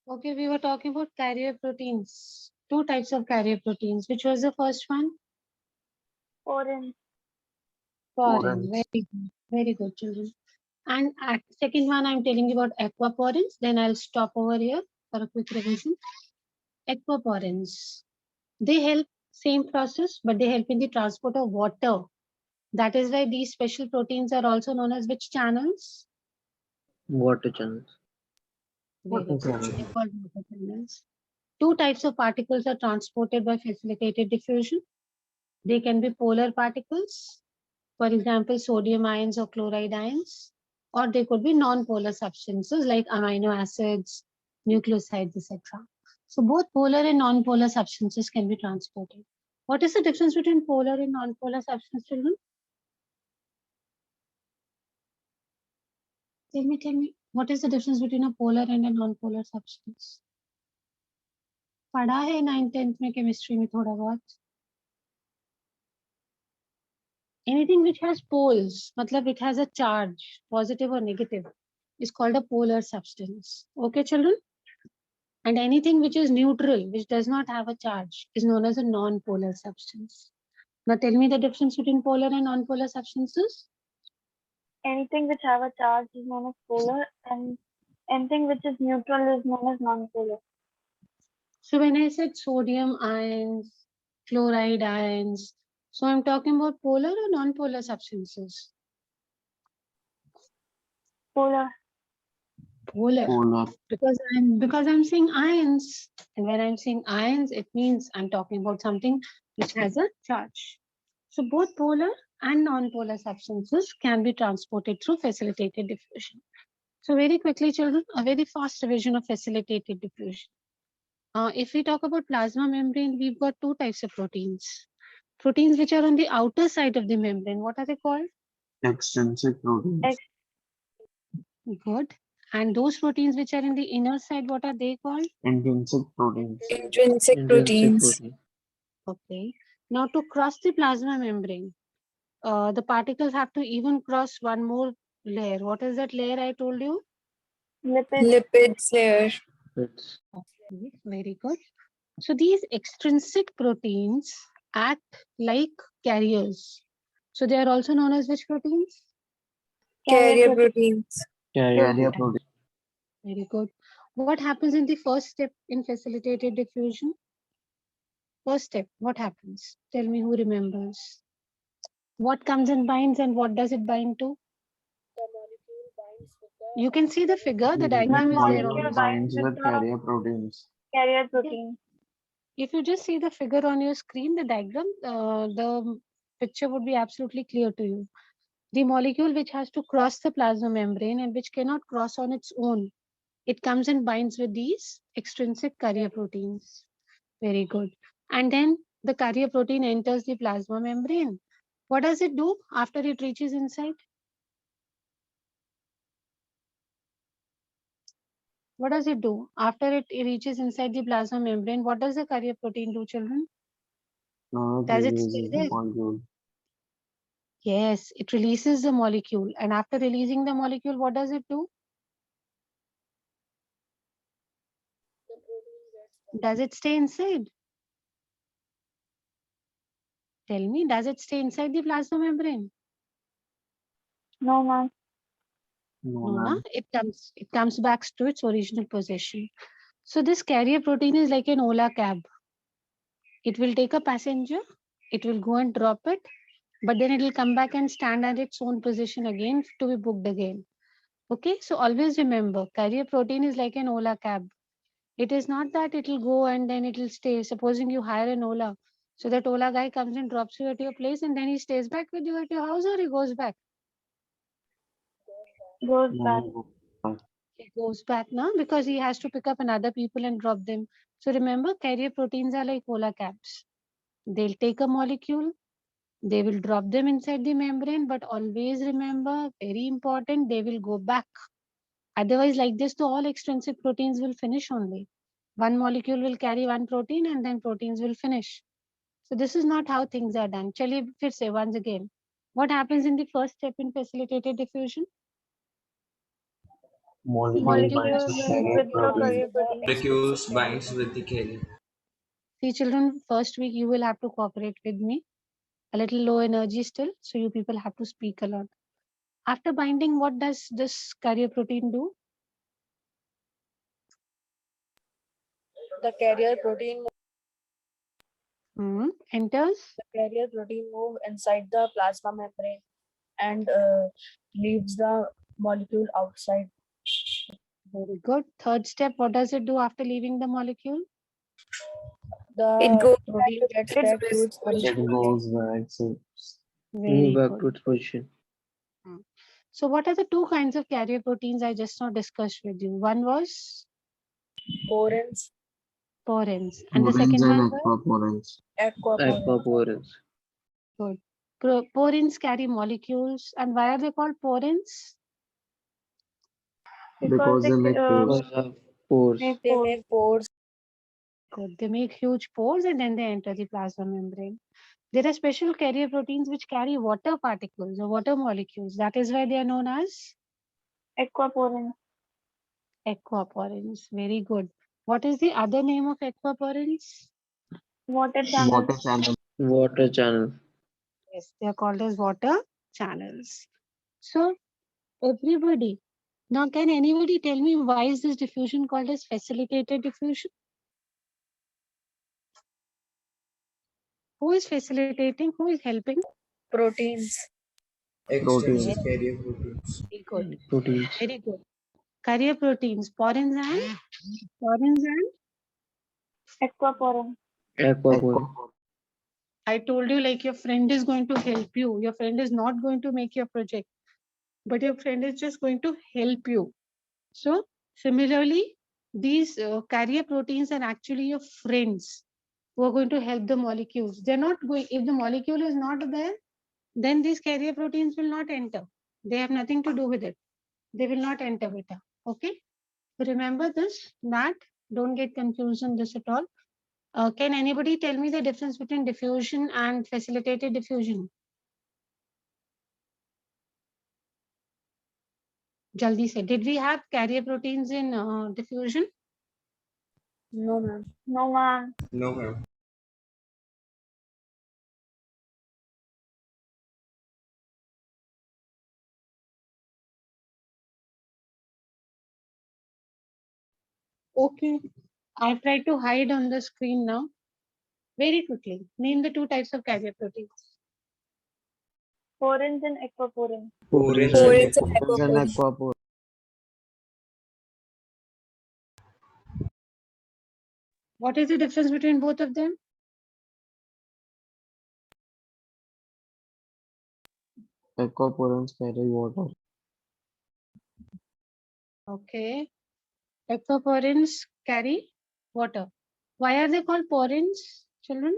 Okay, we were talking about carrier proteins. Two types of carrier proteins. Which was the first one? Foreign. Foreign. Porins. Very good. Very good, children. And at second one, I'm telling you about aquaporins. Then I'll stop over here for a quick revision. Aquaporins. They help same process, but they help in the transport of water. That is why these special proteins are also known as which channels? Water channels. Very Water good. channels. They're called water channels. Two types of particles are transported by facilitated diffusion. They can be polar particles, for example, sodium ions or chloride ions, or they could be non-polar substances like amino acids, nucleosides, etc. So both polar and non-polar substances can be transported. What is the difference between polar and non-polar substances, children? Tell me, what is the difference between a polar and a non-polar substance? पढ़ा है 9th-10th में chemistry में थोड़ा बहुत. Anything which has poles, matlab it has a charge, positive or negative, is called a polar substance. Okay, children? And anything which is neutral, which does not have a charge, is known as a non-polar substance. Now tell me the difference between polar and non-polar substances. Anything which have a charge is known as polar, and anything which is neutral is known as non-polar. So when I said sodium ions, chloride ions, so I'm talking about polar or non-polar substances? Polar. Polar. Polar. Because I'm saying ions, and when I'm saying ions, it means I'm talking about something which has a charge. So both polar and non-polar substances can be transported through facilitated diffusion. So very quickly, children, a very fast revision of facilitated diffusion. If we talk about plasma membrane, we've got two types of proteins. Proteins which are on the outer side of the membrane. What are they called? Extrinsic proteins. Good. And those proteins which are in the inner side, what are they called? Intrinsic proteins. Intrinsic proteins. protein. Okay. Now to cross the plasma membrane, the particles have to even cross one more layer. What is that layer I told you? Lipids layer. It's Okay, very good. So these extrinsic proteins act like carriers. So they are also known as which proteins? Carrier proteins. carrier protein. Very good. What happens in the first step in facilitated diffusion? First step, what happens? Tell me who remembers. What comes and binds and what does it bind to? You can see the figure, the diagram is there. Molecule binds with carrier proteins. Carrier protein. If you just see the figure on your screen, the diagram, the picture would be absolutely clear to you. The molecule which has to cross the plasma membrane and which cannot cross on its own, it comes and binds with these extrinsic carrier proteins. Very good. And then the carrier protein enters the plasma membrane. What does it do after it reaches inside? What does it do? After it reaches inside the plasma membrane, what does the carrier protein do, children? Does it stay Releases the there? molecule. Yes, it releases the molecule. And after releasing the molecule, what does it do? Does it stay inside? Tell me, does it stay inside the plasma membrane? No, ma'am. No, No, ma'am. it comes back to its original position. So this carrier protein is like an Ola cab. It will take a passenger, it will go and drop it, but then it will come back and stand at its own position again to be booked again. Okay, so always remember, carrier protein is like an Ola cab. It is not that it will go and then it will stay. Supposing you hire an Ola, so that Ola guy comes and drops you at your place and then he stays back with you at your house, or he goes back? Goes back. He goes back now because he has to pick up another people and drop them. So remember, carrier proteins are like Ola cabs. They'll take a molecule, they will drop them inside the membrane, but always remember, very important, they will go back. Otherwise, like this, the all extrinsic proteins will finish only. One molecule will carry one protein and then proteins will finish. So this is not how things are done. Chaliye fir se once again. What happens in the first step in facilitated diffusion? Molecules with the carrier protein. Molecules binds with the carrier. See children, first week you will have to cooperate with me. A little low energy still, so you people have to speak a lot. After binding, what does this carrier protein do? The carrier protein Enters. move inside the plasma membrane and leaves the molecule outside. Very good. Third step, what does it do after leaving the molecule? The It goes protein gets back to its It original goes back, so Very back good. to its position. So what are the two kinds of carrier proteins I just now discussed with you? One was porins, porins, and the Porins second one and was aquaporins. aquaporins. good. Porins carry molecules, and why are they called porins? Because they make pores. Pores. They make pores. Good. They make huge pores and then they enter the plasma membrane. There are special carrier proteins which carry water particles or water molecules. That is why they are known as Aquaporins. aquaporins. Very good. What is the other name of aquaporins? Water channels. Water channel. Water channel. Yes, they are called as water channels. So, everybody, now can anybody tell me why is this diffusion called as facilitated diffusion? Who is facilitating? Who is helping? Proteins. Extensive carrier proteins. Very good. Proteins. Very good. Carrier proteins, porins and Aquaporin. Aquaporin. I told you like your friend is going to help you. Your friend is not going to make your project, but your friend is just going to help you. So similarly, these carrier proteins are actually your friends who are going to help the molecules. They're not going, if the molecule is not there, then these carrier proteins will not enter. They have nothing to do with it. They will not enter beta. Okay. So remember this, that don't get confused on this at all. Can anybody tell me the difference between diffusion and facilitated diffusion? Jaldi se. Did we have carrier proteins in diffusion? No, ma'am. No, ma'am. No, ma'am. Okay. I tried to hide on the screen now. Very quickly. Name the two types of carrier proteins. Porins and aquaporins. Porins Porins and and aquaporins. Aquaporins. What is the difference between both of them? Aquaporins carry water. Okay. Aquaporins carry water. Why are they called porins, children?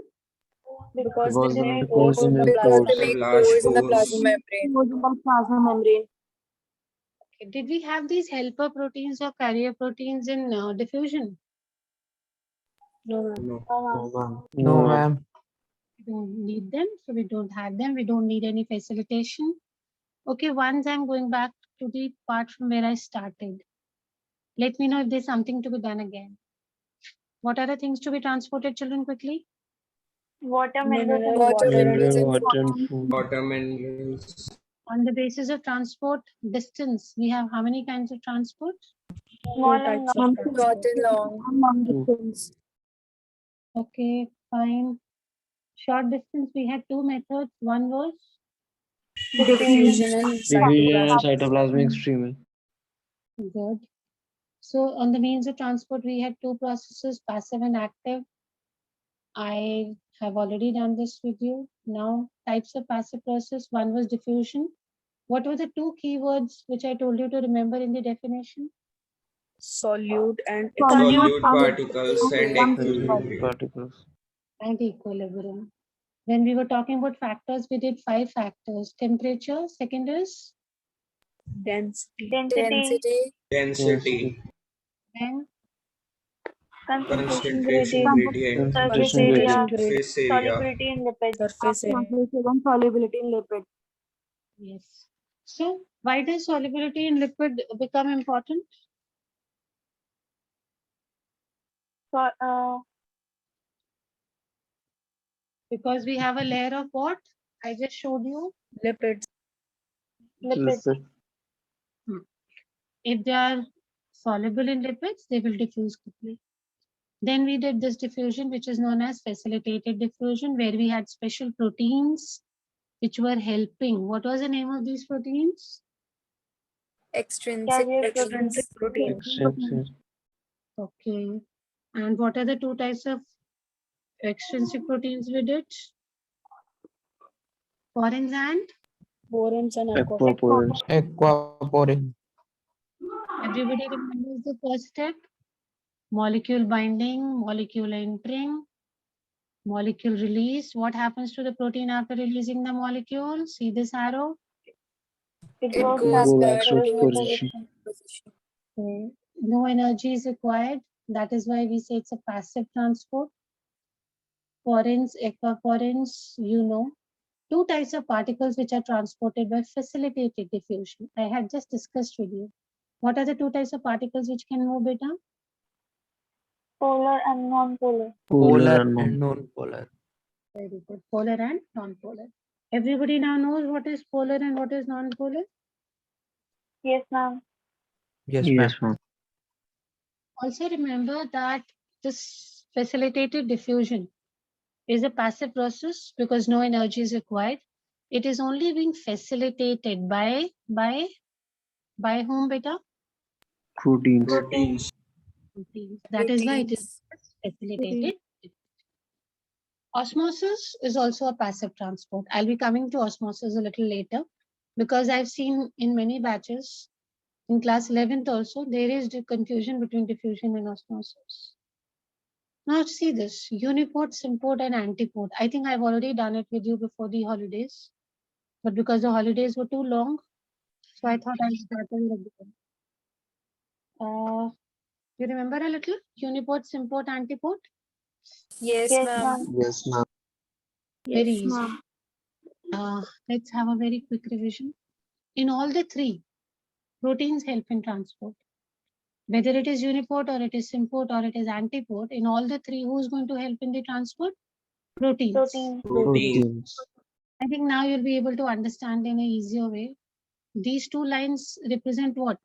Because Because they they make make pores pores in in the the Because plasma. they make Large pores in the pores. plasma membrane. Plasma membrane. Okay. Did we have these helper proteins or carrier proteins in diffusion? No, ma'am. No. No, ma'am. No, ma'am. We don't need them, so we don't have them. We don't need any facilitation. Okay, once I'm going back to the part from where I started. Let me know if there's something to be done again. What are the things to be transported, children, quickly? Water, Mineral minerals, Water, and minerals, and Water and food. Water minerals. On the basis of transport distance, we have how many kinds of transport? small and types of long. transport. short and long. Two. Okay, fine. Short distance, we had two methods. One was Diffusion and Diffusion and cytoplasmic. cytoplasmic streaming. good. So on the means of transport, we had two processes, passive and active. I have already done this with you. Now, types of passive process. One was diffusion. What were the two keywords which I told you to remember in the definition? Solute and Solute particles and equilibrium. Particles. And equilibrium. When we were talking about factors, we did 5 factors. Temperature, second is, density. Density, Density. then concentration Concentration gradient, gradient. surface Concentration area, gradient. Surface area. solubility in lipids. Surface area. Solubility in lipids. yes. So Why does solubility in liquid become important? So, Because we have a layer of what? I just showed you. Lipids. lipids. Lipid. If they are soluble in lipids, they will diffuse quickly. Then we did this diffusion, which is known as facilitated diffusion, where we had special proteins which were helping. What was the name of these proteins? Extrinsic Carrier Extrinsic protein. Extrinsic. Okay. And what are the two types of extrinsic proteins we did? Porins and Borans and Aquaporins. Aquaporin. everybody remembers the first step? Molecule binding, molecule entering, molecule release. What happens to the protein after releasing the molecule? See this arrow? It It goes goes back Go to back its to its original position. position. Okay. No energy is required. That is why we say it's a passive transport. Porins, aquaporins, you know. Two types of particles which are transported by facilitated diffusion. I had just discussed with you. What are the two types of particles which can move beta? Polar and non-polar. Polar and and non-polar. Very good. Polar and non-polar. Everybody now knows what is polar and what is non-polar. Yes, ma'am. Yes, ma'am. Yes, ma'am. Also remember that this facilitated diffusion is a passive process because no energy is required. It is only being facilitated by whom beta? Proteins. Proteins. Proteins. That is why it is facilitated. Osmosis is also a passive transport. I'll be coming to osmosis a little later because I've seen in many batches in class 11th also there is the confusion between diffusion and osmosis. Now see this uniport, symport and antiport. I think I've already done it with you before the holidays, but because the holidays were too long, so I thought I'll start it again. You remember a little uniport, symport, antiport? Yes, Yes, ma'am. ma'am. Yes, ma'am. Very easy. Let's have a very quick revision. In all the three, proteins help in transport. Whether it is uniport or it is symport or it is antiport, in all the three, who is going to help in the transport? Proteins. Protein. Proteins. I think now you'll be able to understand in an easier way. These two lines represent what?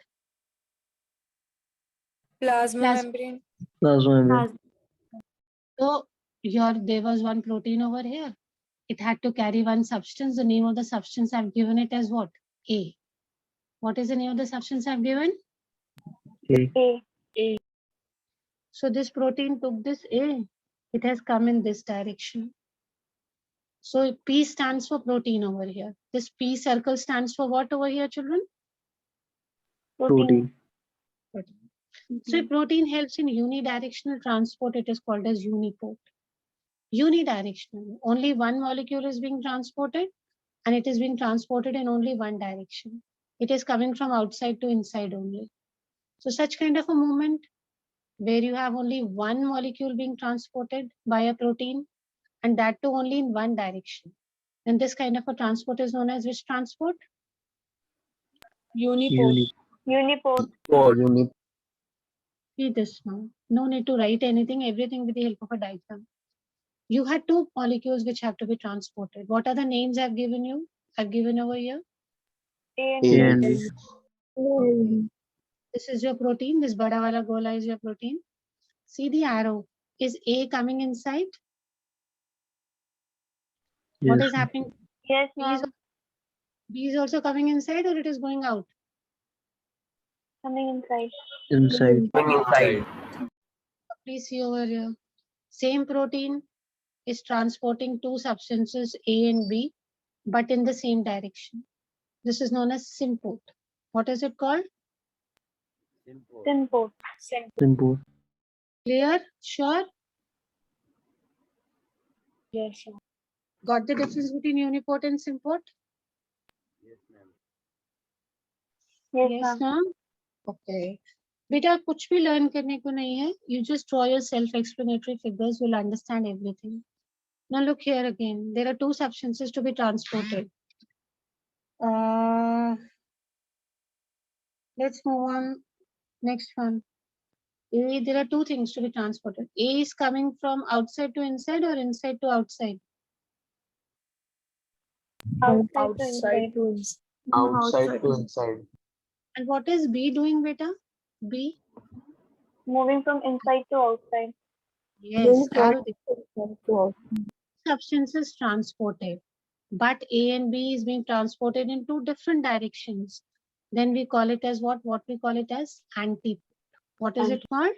Plasma Plas- membrane. Plasma membrane. So there was one protein over here. It had to carry one substance. The name of the substance I've given it as what? A. What is the name of the substance I've given? A. A. So this protein took this A. It has come in this direction. So P stands for protein over here. This P circle stands for what over here, children? Protein. So if protein helps in unidirectional transport, it is called as uniport. Unidirectional, only one molecule is being transported and it is being transported in only one direction. It is coming from outside to inside only. So such kind of a movement where you have only one molecule being transported by a protein and that too only in one direction. Then this kind of a transport is known as which transport? Uniport. Uniport. Uniport. See this now. No need to write anything, everything with the help of a diagram. You had two molecules which have to be transported. What are the names I've given you? I've given over here. A and A B. and B. This is your protein. This bada wala gola is your protein. See the arrow. Is A coming inside? What is Yes, happening? Yes, B is, ma'am. B is also coming inside or it is going out? Coming inside. inside. Inside. Please see over here. Same protein is transporting two substances A and B, but in the same direction. This is known as symport. What is it called? Symport. Symport. Clear? Sure? Yes, ma'am. Got the difference between uniport and symport? Yes, Yes, ma'am. ma'am. Okay. बेटा कुछ भी learn करने को नहीं है. You just draw your self-explanatory figures. You'll understand everything. Now look here again. There are two substances to be transported. Let's move on. Next one. A, there are two things to be transported. A is coming from outside to inside or inside to outside? Outside to inside. Outside to inside. Outside to inside. And what is B doing, beta? B? Moving from inside to outside. Yes, arrow substances transported. But A and B is being transported in two different directions. Then we call it as what? What we call it as antipode. What is it called?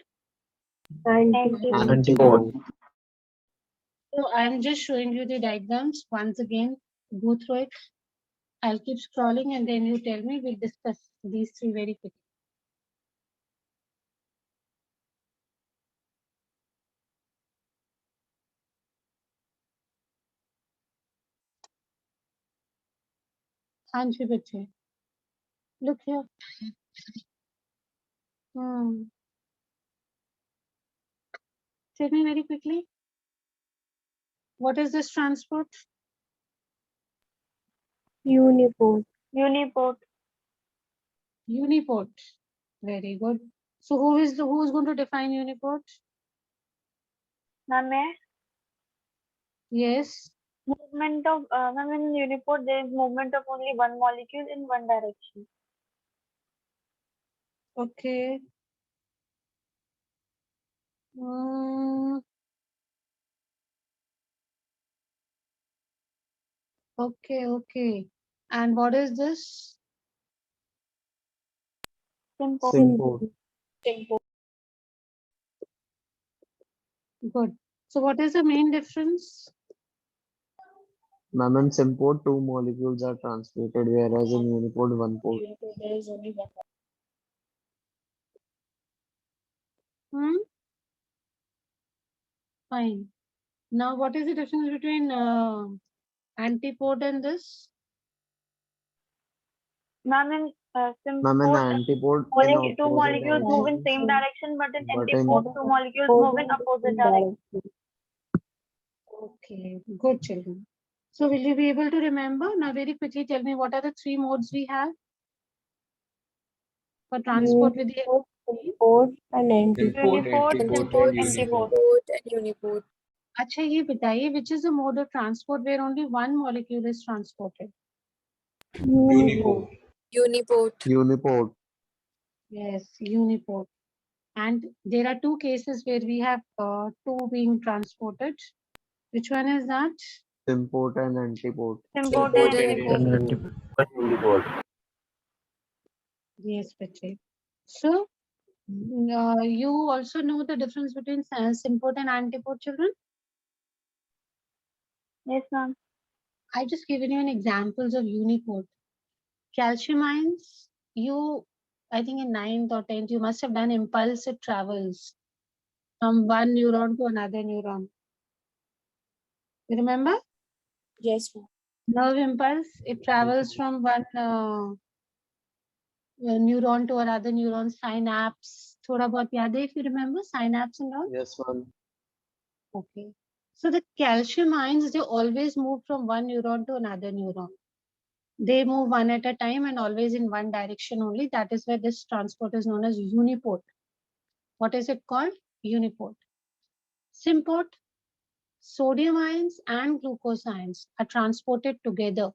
Antipode. So I'm just showing you the diagrams once again. Go through it. I'll keep scrolling and then you tell me. We'll discuss these three very quickly. Hanji bache. Look here. Tell me very quickly. What is this transport? Uniport. Uniport. Very good. So who is going to define uniport? Ma'am, may Yes. movement of ma'am, in uniport there is movement of only one molecule in one direction. Okay. Okay. And what is this? Symport. Good. So what is the main difference? Ma'am, in symport, two molecules are transported, whereas in uniport, one port. There is only one. Fine. Now what is the difference between antipode and this? Ma'am, in Ma'am, in symport, antipode, only in two opposite molecules move in direction. same direction, but in But in- antipode, two molecules move in opposite direction. Okay, good children. So will you be able to remember? Now very quickly tell me what are the three modes we have for transport with the Symport, Symport, Uniport, antiport, symport, and uniport. Symport and uniport. अच्छा ये बताइए which is the mode of transport where only one molecule is transported? Uniport. Uniport. Uniport. Yes, uniport. And there are two cases where we have two being transported. Which one is that? Symport and antiport. Symport Symport and and uniport. Yes, Patrick. So you also know the difference between symport and antiport, children? Yes, ma'am. I just given you an examples of uniport. Calcium ions, I think in 9th or 10th, you must have done impulse, it travels from one neuron to another neuron. You remember? Yes, ma'am. Nerve impulse, it travels from one neuron to another neuron, synapse. Thoda bahut yaad hai if you remember synapse and all? Yes, ma'am. Okay. So the calcium ions, they always move from one neuron to another neuron. They move one at a time and always in one direction only. That is why this transport is known as uniport. What is it called? Uniport. Symport, sodium ions and glucose ions are transported together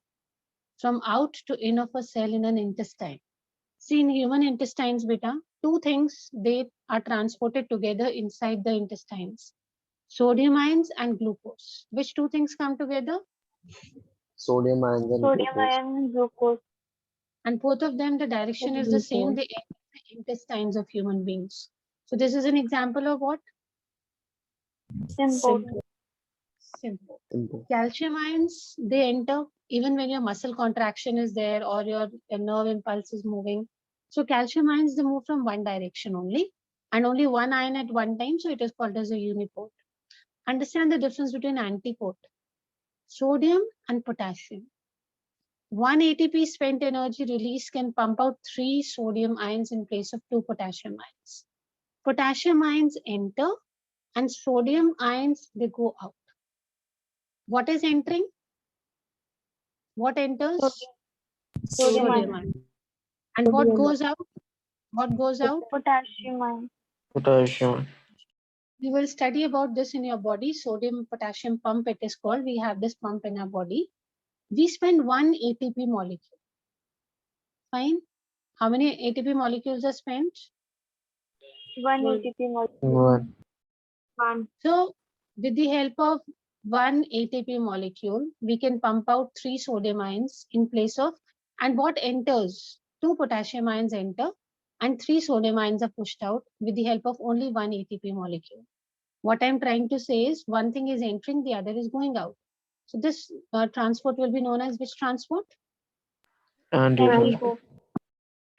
from out to in of a cell in an intestine. See, in human intestines, beta, two things, they are transported together inside the intestines. Sodium ions and glucose. Which two things come together? Sodium ions and Sodium glucose. ion, glucose. And both of them, the direction is the same. They enter the intestines of human beings. So this is an example of what? Symport. Simple. Symport. Calcium ions, they enter even when your muscle contraction is there or your nerve impulse is moving. So calcium ions, they move from one direction only and only one ion at one time. So it is called as a uniport. Understand the difference between antiport. Sodium and potassium. 1 ATP spent energy release can pump out 3 sodium ions in place of 2 potassium ions. Potassium ions enter and sodium ions, they go out. What is entering? What enters? Sodium Sodium ion. ion. And what goes out? What goes out? Potassium ion. Potassium. You will study about this in your body. Sodium potassium pump, it is called. We have this pump in our body. We spend one ATP molecule. Fine. How many ATP molecules are spent? One One. ATP molecule. One. So with the help of one ATP molecule, we can pump out 3 sodium ions in place of, and what enters? 2 potassium ions enter and 3 sodium ions are pushed out with the help of only one ATP molecule. What I'm trying to say is one thing is entering, the other is going out. So this transport will be known as which transport? Antipode.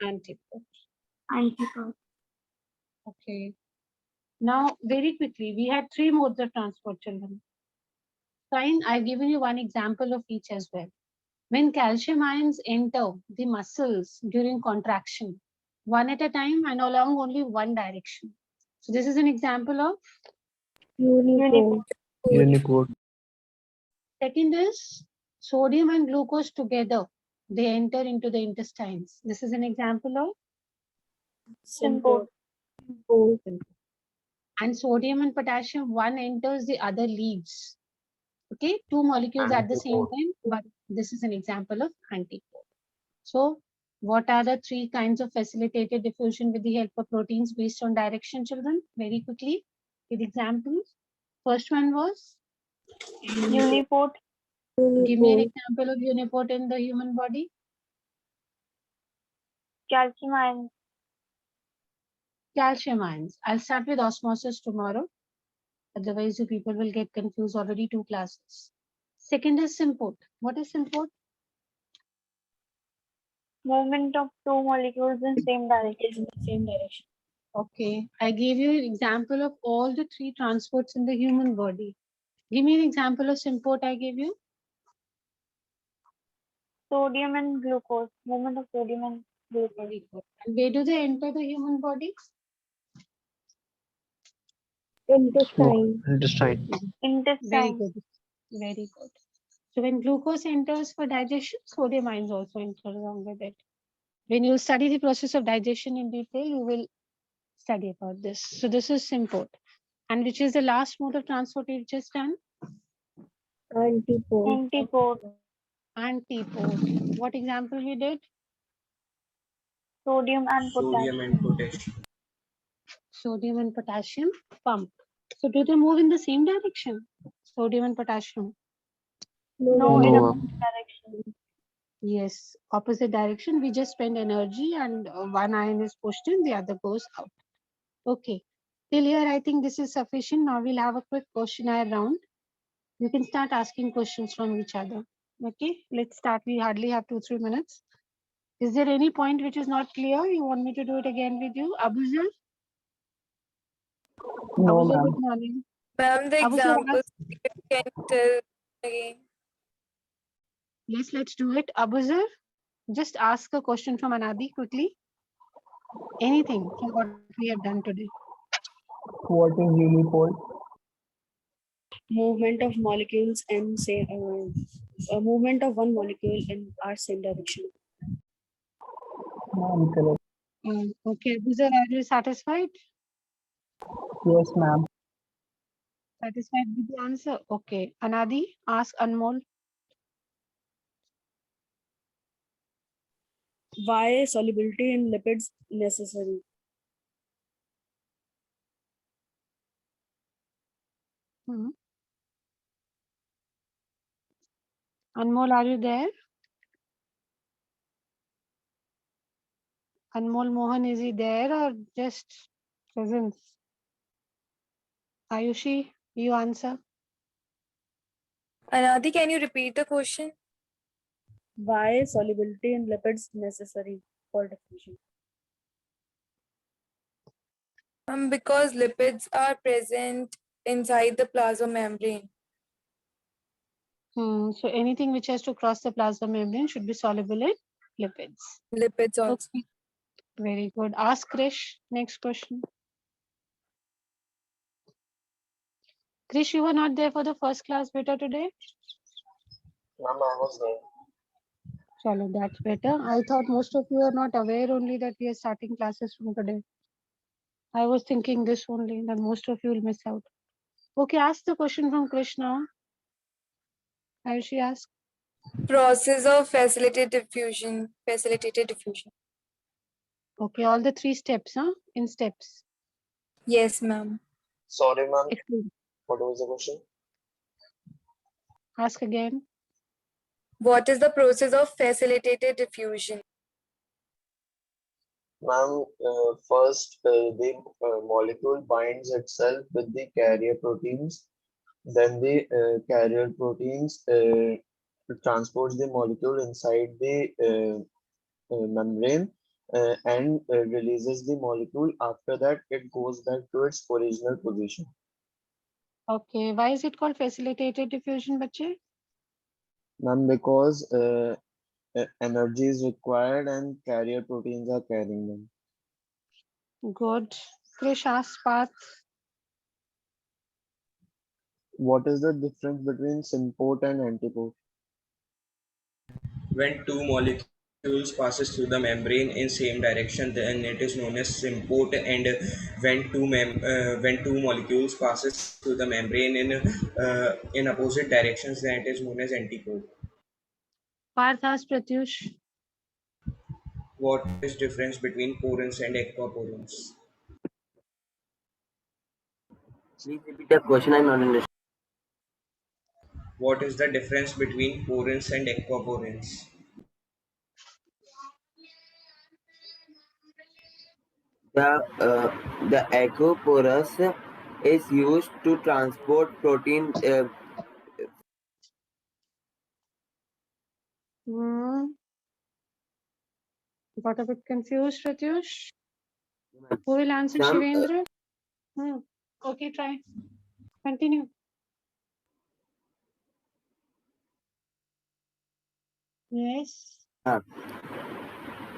Antipode. Antipode. Okay. Now, very quickly, we had 3 modes of transport, children. Fine, I've given you one example of each as well. When calcium ions enter the muscles during contraction, one at a time and along only one direction. So this is an example of. Unipode. Unicode. Second is sodium and glucose together. They enter into the intestines. This is an example of. Sympode. And sodium and potassium, one enters, the other leaves. Okay, 2 molecules at the same time, but this is an example of antipode. So what are the 3 kinds of facilitated diffusion with the help of proteins based on direction, children? Very quickly, with examples. First one was, Unipode. give me an example of unipode in the human body. Calcium ion. Calcium ions. I'll start with osmosis tomorrow. Otherwise, you people will get confused, already 2 classes. Second is sympode. What is sympode? Movement of 2 molecules in same direction. In the same direction. Okay, I gave you an example of all the 3 transports in the human body. Give me an example of sympode I gave you. Sodium and glucose. Movement of sodium and glucose. Very good. And where do they enter the human body? Intestine. Intestine. Very Intestine. good. Very good. So when glucose enters for digestion, sodium ions also enter along with it. When you study the process of digestion in detail, you will study about this. So this is sympode. And which is the last mode of transport we've just done? Antipode. Antipode. Antipode. What example we did? Sodium and Sodium potassium. and potassium. Sodium and potassium pump. So do they move in the same direction? Sodium and potassium. No, in No. opposite direction. Yes, opposite direction. We just spend energy and one ion is pushed in, the other goes out. Okay. Till here, I think this is sufficient. Now we'll have a quick questionnaire round. You can start asking questions from each other. Okay, let's start. We hardly have 2-3 minutes. Is there any point which is not clear? You want me to do it again with you? Abuzar? No, Abuzar, ma'am. good morning. Ma'am, the Abuzar, examples can you tell again. Yes, let's do it. Abuzar, just ask a question from Anadi quickly. Anything from what we have done today. What is unipole? Movement of molecules and say movement of one molecule in our same direction. Ma'am, correct. Okay, Abuzar, are you satisfied? Yes, ma'am. Satisfied with the answer? Okay. Anadi, ask Anmol. Why solubility in lipids necessary? Anmol, are you there? Anmol Mohan, is he there or just presence? Ayushi, you answer. Anadi, can you repeat the question? Why solubility in lipids necessary for diffusion? Because lipids are present inside the plasma membrane. So anything which has to cross the plasma membrane should be soluble in lipids. Lipids also. Okay. Very good. Ask Krish. Next question. Krish, you were not there for the first class beta today? Ma'am, I was there. Chalo, that's better. I thought most of you are not aware only that we are starting classes from today. I was thinking this only, that most of you will miss out. Okay, ask the question from Krishna. How she asked? Process of facilitated diffusion. Facilitated diffusion. Okay, all the 3 steps, huh? In steps. Yes, ma'am. Sorry, ma'am. Explain. What was the question? Ask again. What is the process of facilitated diffusion? Ma'am, first the molecule binds itself with the carrier proteins. Then the carrier proteins transports the molecule inside the membrane and releases the molecule. After that, it goes back to its original position. Okay, why is it called facilitated diffusion, bache? Ma'am, because energy is required and carrier proteins are carrying them. Good. Krish, ask Path. What is the difference between symport and antiport? When two molecules passes through the membrane in same direction, then it is known as symport. And when two molecules passes through the membrane in opposite directions, then it is known as antipode. Parth, ask Pratyush. What is difference between porins and aquaporins? Please repeat the question. I'm not understanding. What is the difference between porins and aquaporins? The aquaporus is used to transport protein. Got a bit confused, Pratyush. Who will answer, Some, Shivendra? Okay, try. Continue. Yes.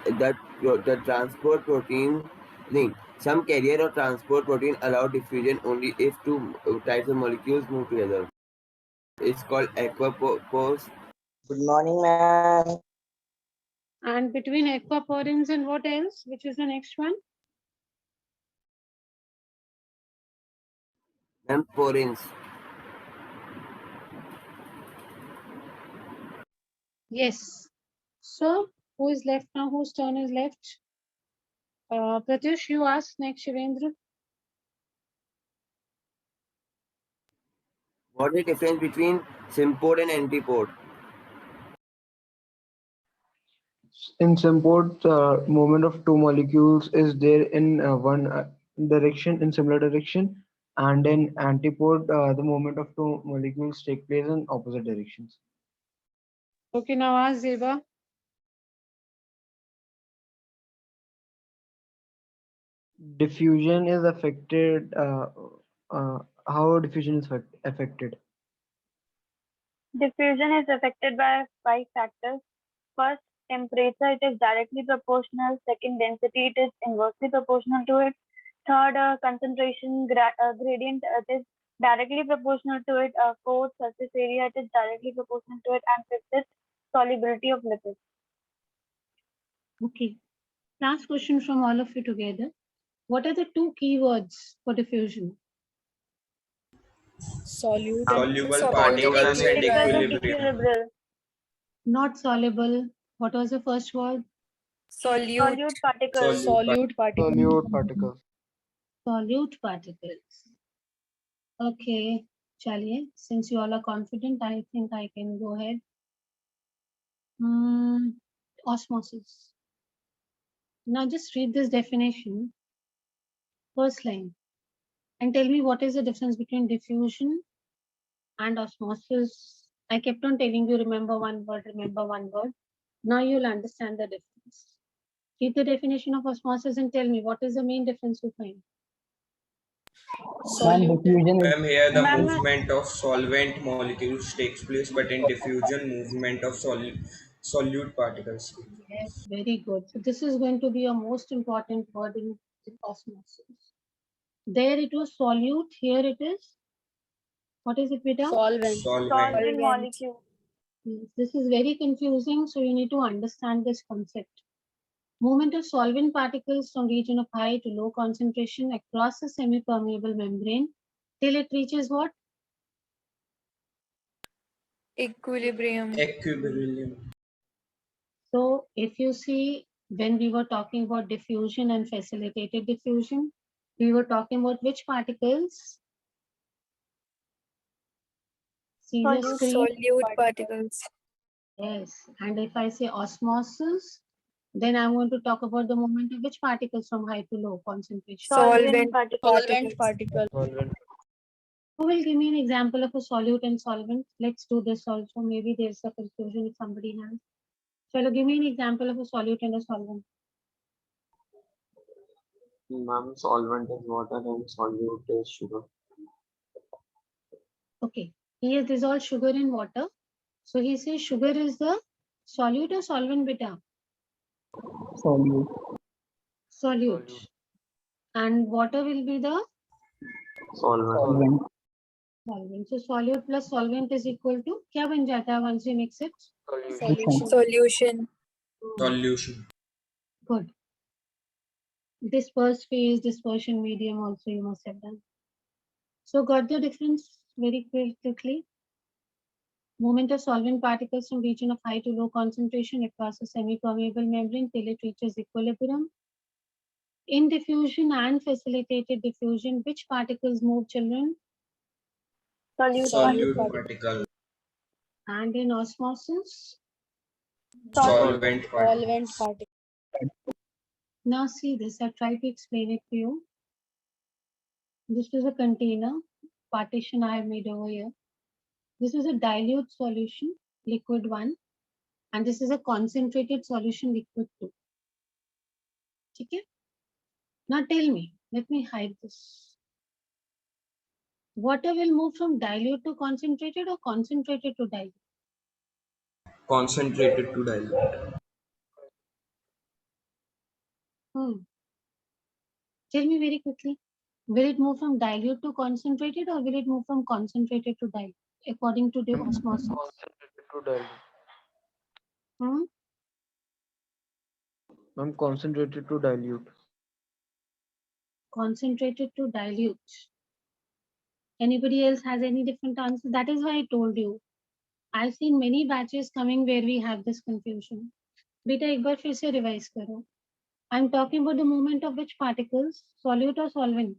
the transport protein thing. Some carrier or transport protein allow diffusion only if two types of molecules move together. It's called aquaporus. Good morning, ma'am. And between aquaporins and what else? Which is the next one? And porins. Yes. So, who is left now? Whose turn is left? Pratyush, you ask next, Shivendra. What is the difference between symport and antipode? In symport, movement of two molecules is there in one direction, in similar direction, and in antipode, the movement of two molecules take place in opposite directions. Okay, now ask Zeba. Diffusion is affected. How diffusion is affected? Diffusion is affected by 5 factors. First, temperature, it is directly proportional. Second, density, it is inversely proportional to it. Third, concentration gradient, it is directly proportional to it. Fourth, surface area, it is directly proportional to it. And fifth is solubility of lipids. Okay. Last question from all of you together. What are the 2 keywords for diffusion? Solute Soluble Soluble particles and Particles and equilibrium. equilibrium. Not soluble. What was the first word? Solute. Solute particles. solute particles. Solute particles. Solute particles. Okay, chaliye. Since you all are confident, I think I can go ahead. Osmosis. Now just read this definition. First line. And tell me what is the difference between diffusion and osmosis. I kept on telling you, remember one word, remember one word. Now you'll understand the difference. Read the definition of osmosis and tell me what is the main difference you find. Ma'am, Solute. diffusion is Here the Ma'am, movement of solvent molecules takes place, but in diffusion, movement of solute particles. Yes, very good. So this is going to be a most important word in osmosis. There it was solute, here it is. What is it, beta? Solvent. Solvent. solvent Solvent. molecule. Yes, this is very confusing, so you need to understand this concept. Movement of solvent particles from region of high to low concentration across a semi-permeable membrane till it reaches what? Equilibrium. Equilibrium. So if you see, when we were talking about diffusion and facilitated diffusion, we were talking about which particles? See the Solute screen? Solute particles. Yes. And if I say osmosis, then I'm going to talk about the movement of which particles from high to low concentration. Solvent Solvent particles. particle. Solvent. Who will give me an example of a solute and solvent? Let's do this also. Maybe there's a confusion if somebody has. Shall give me an example of a solute and a solvent? Ma'am, solvent is water and solute is sugar. Okay. He has dissolved sugar in water. So he says sugar is the solute or solvent, beta? Solute. Solute. And water will be the Solvent. solvent. So solute plus solvent is equal to क्या बन जाता है once we mix it? Solution. Solution. Solution. Good. Disperse phase, dispersion medium also you must have done. So got the difference very quickly. Movement of solvent particles from region of high to low concentration across a semi-permeable membrane till it reaches equilibrium. In diffusion and facilitated diffusion, which particles move, children? Solute particle. And in osmosis? Solvent particle. Solvent particle. Now see this, I'll try to explain it to you. This is a container, partition I have made over here. This is a dilute solution, liquid 1, and this is a concentrated solution, liquid 2. Okay? Now tell me, let me hide this. Water will move from dilute to concentrated or concentrated to dilute? Concentrated to dilute. Tell me very quickly. Will it move from dilute to concentrated or will it move from concentrated to dilute according to the osmosis? Concentrated to dilute. Hmm? I'm concentrated to dilute. Concentrated to dilute. Anybody else has any different answer? That is why I told you. I've seen many batches coming where we have this confusion. Beta, एक बार फिर से revise करो. I'm talking about the movement of which particles? Solute or solvent?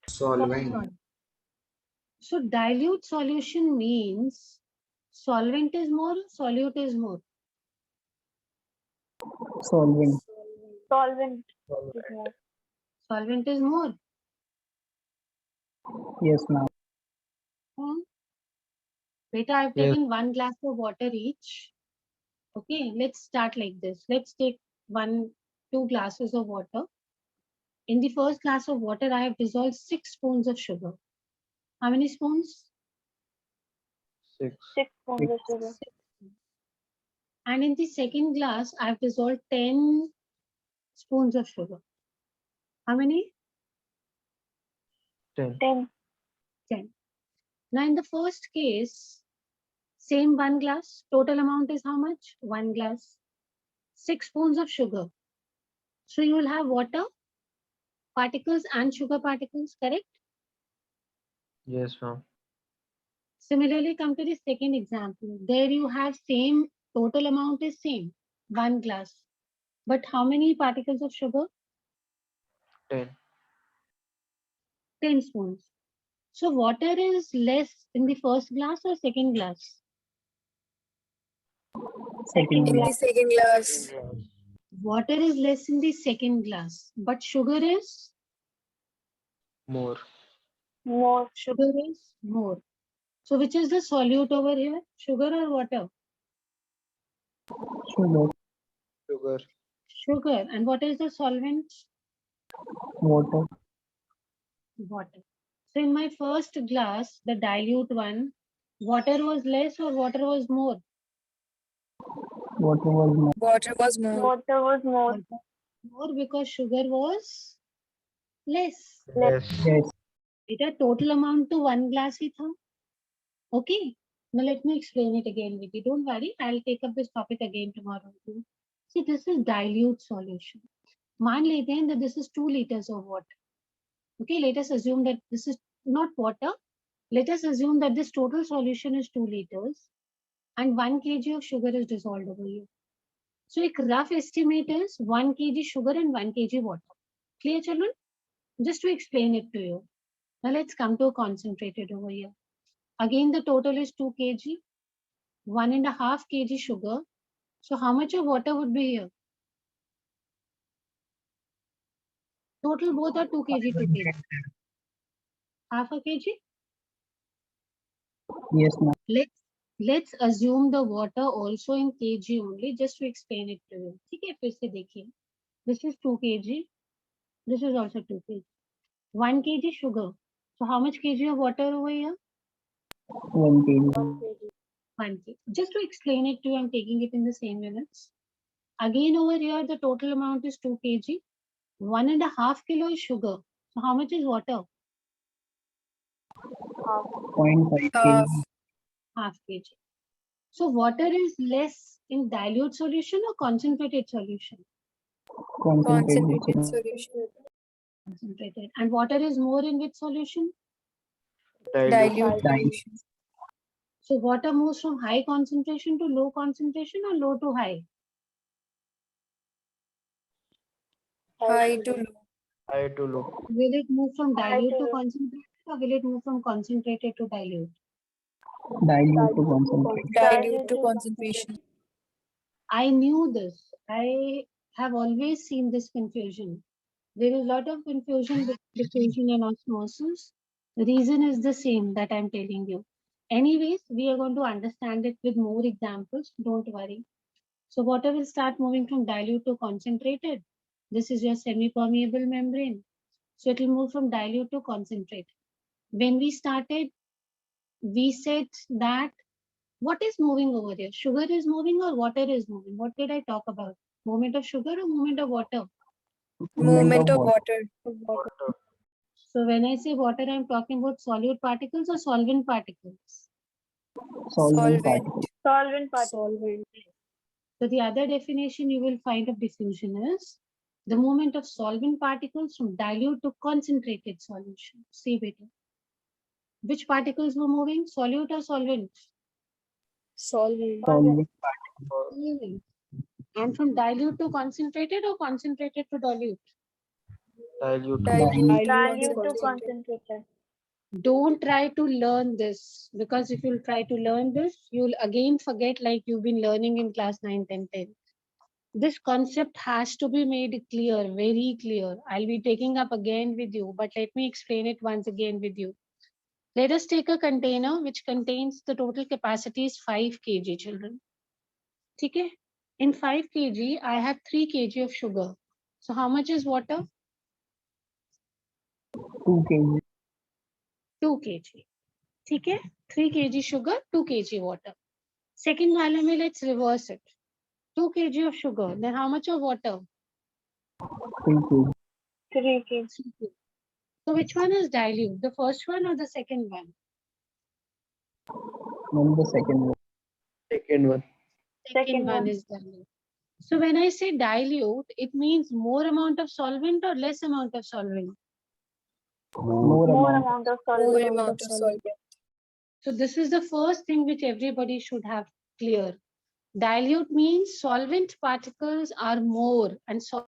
Solvent. So dilute solution means solvent is more, solute is more. Solvent. Solvent. Solvent is more. Yes, ma'am. Beta, I've Yes. taken 1 glass of water each. Okay, let's start like this. Let's take 2 glasses of water. In the first glass of water, I have dissolved 6 spoons of sugar. How many spoons? 6. 6 spoons of sugar. And in the second glass, I have dissolved 10 spoons of sugar. How many? 10. 10. 10. Now in the first case, same 1 glass, total amount is how much? 1 glass. 6 spoons of sugar. So you will have water particles and sugar particles, correct? Yes, ma'am. Similarly, come to the second example. There you have same, total amount is same, 1 glass. But how many particles of sugar? 10. 10 spoons. So water is less in the first glass or second glass? In the second glass. Water is less in the second glass, but sugar is? More. More. Sugar is more. So which is the solute over here? Sugar or water? Sugar. Sugar. Sugar. And what is the solvent? Water. Water. So in my first glass, the dilute one, water was less or water was more? Water was more. Water was more. Water was more. More because sugar was less. Yes. Yes. Beta total amount to 1 glass ही था. Okay. Now let me explain it again with you. Don't worry, I'll take up this topic again tomorrow too. See, this is dilute solution. मान लेते हैं that this is 2 liters of water. Okay, let us assume that this is not water. Let us assume that this total solution is 2 liters and 1 kg of sugar is dissolved over here. So a rough estimate is 1 kg sugar and 1 kg water. Clear, children? Just to explain it to you. Now let's come to a concentrated over here. Again, the total is 2 kg, 1.5 kg sugar. So how much of water would be here? Total both are 2 kg, 2 kg. Half a kg? Yes, ma'am. Let's assume the water also in kg only, just to explain it to you. ठीक है, फिर से देखिए. This is 2 kg. This is also 2 kg. 1 kg sugar. So how much kg of water over here? 1 kg. 1 kg. Just to explain it to you, I'm taking it in the same units. Again over here, the total amount is 2 kg. 1.5 kilo is sugar. So how much is water? 0.5 kg. Half kg. So water is less in dilute solution or concentrated solution? Concentrated solution. Concentrated. And water is more in which solution? Dilute solution. So water moves from high concentration to low concentration or low to high? High to low. High to low. Will it move from High dilute to to low. concentrated or will it move from concentrated to dilute? Dilute to concentrate. Dilute to concentration. I knew this. I have always seen this confusion. There is a lot of confusion with diffusion and osmosis. The reason is the same that I'm telling you. Anyways, we are going to understand it with more examples. Don't worry. So water will start moving from dilute to concentrated. This is your semi-permeable membrane. So it will move from dilute to concentrated. When we started, we said that what is moving over here? Sugar is moving or water is moving? What did I talk about? Movement of sugar or movement of water? Movement of water. So when I say water, I'm talking about solute particles or solvent particles. Solvent Solvent. particles. Solvent part. Solvent. So the other definition you will find of diffusion is the movement of solvent particles from dilute to concentrated solution. See better. Which particles were moving? Solute or solvent? Solvent. Solvent. Solvent. And from dilute to concentrated or concentrated to dilute? Dilute. Dilute Dilute to concentrated. concentrated. Don't try to learn this, because if you'll try to learn this, you'll again forget like you've been learning in class 9, 10, 10. This concept has to be made clear, very clear. I'll be taking up again with you, but let me explain it once again with you. Let us take a container which contains the total capacity is 5 kg, children. Okay? In 5 kg, I have 3 kg of sugar. So how much is water? 2 kg. 2 kg. Okay? 3 kg sugar, 2 kg water. Second वाले में let's reverse it. 2 kg of sugar. Then how much of water? 3 kg. 3 kg. So which one is dilute? The first one or the second one? And the second one. Second one. Second one is dilute. So when I say dilute, it means more amount of solvent or less amount of solvent? More More amount. amount of More solvent. amount of solvent. So this is the first thing which everybody should have clear. Dilute means solvent particles are more and